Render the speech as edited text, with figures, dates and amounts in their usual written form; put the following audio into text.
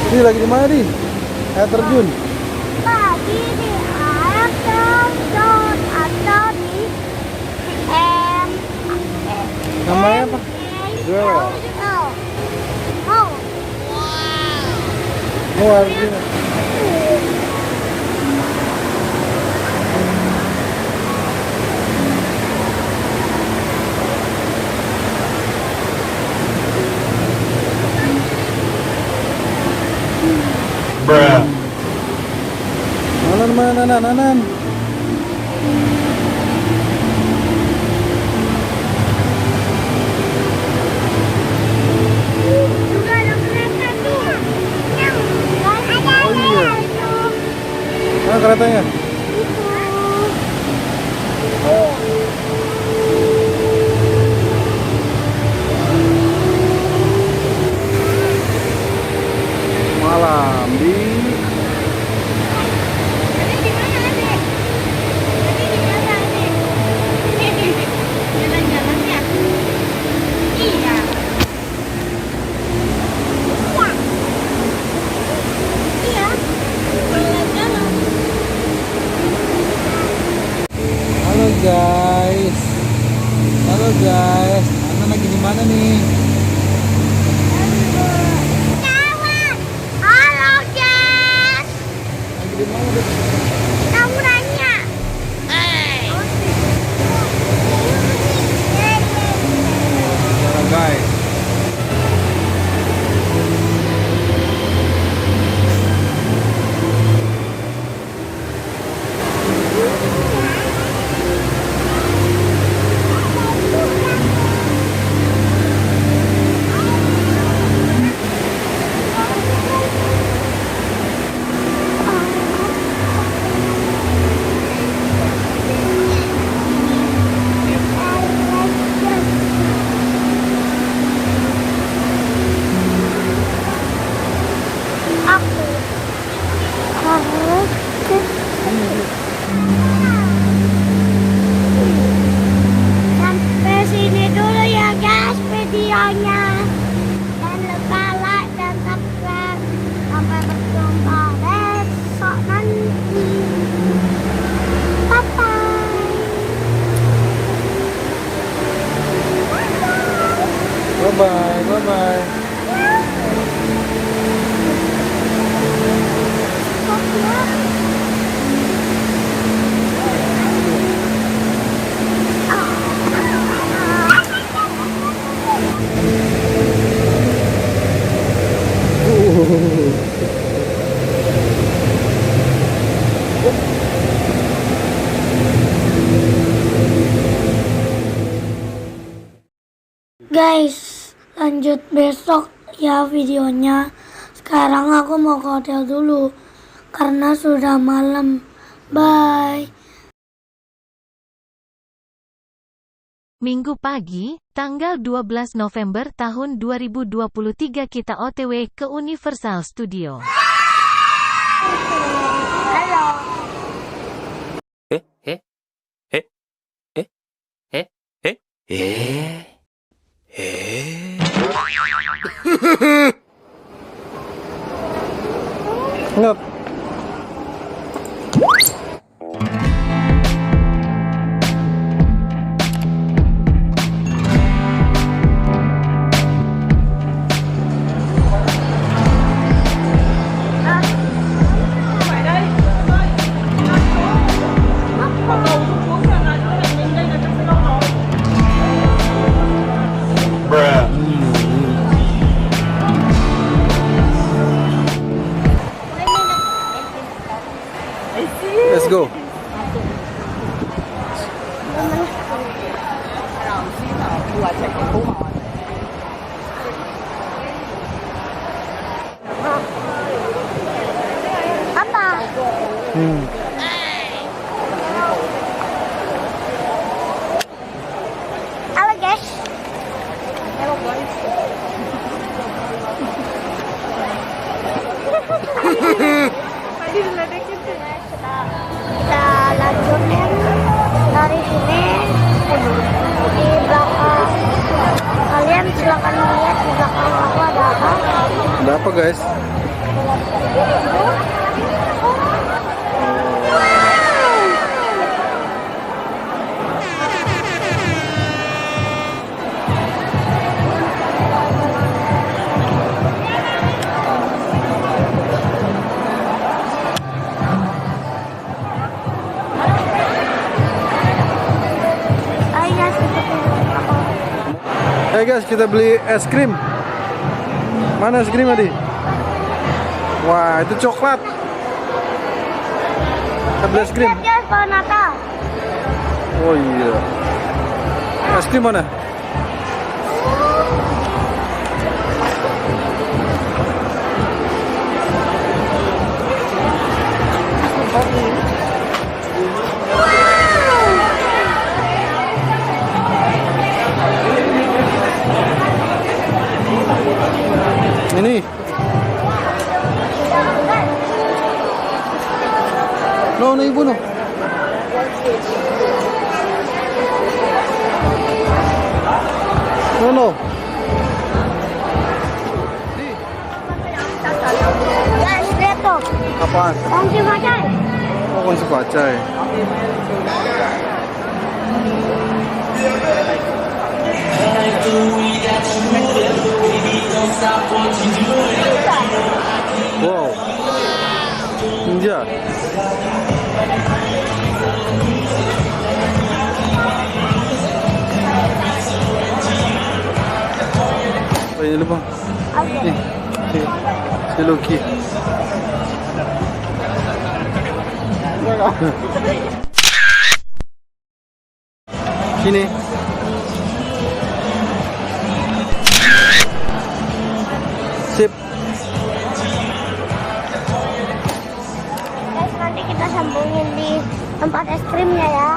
Ini lagi di mana nih? Air terjun. Lagi di air terjun atau di Namanya apa? Wow. Oh, air terjun. Bruh. Nanan. Juga ada kereta tuh. Oh iya. Mana keretanya? Malam di Jalan-jalannya. Iya. Iya. Jalan-jalan. Halo guys. Anda lagi di mana nih? Kawan. Halo, guys. Lagi di mana deh? Kamu nanya. Halo guys. Aku harus sampai sini dulu ya guys videonya, dan lupa like dan subscribe. Sampai berjumpa besok nanti. Bye bye. Bye bye. Guys, lanjut besok ya videonya. Sekarang aku mau ke hotel dulu karena sudah malam. Bye. Minggu pagi, tanggal 12 November tahun 2023 kita OTW ke Universal Studio. Halo. Enggak. Bruh. Let's go. Apa? Halo guys. Tadi diledekin. kita lanjutin dari sini di belakang. Kalian silakan lihat di belakang aku ada apa. Ada apa guys? Hey guys, kita beli es krim. Mana es krim tadi? Wah, itu coklat. Kita beli es krim. Lihat guys, pohon Natal. Oh iya. Es krim mana? Ini. No, na ibu no. No. Guys, lihat tuh. Apaan? Kunci bacai. Oh, kunci bacai. Wow. Ninja. Oh, ini bang. Oke. Si Loki. Sini. Sip. Guys, nanti kita sambungin di tempat es krimnya ya.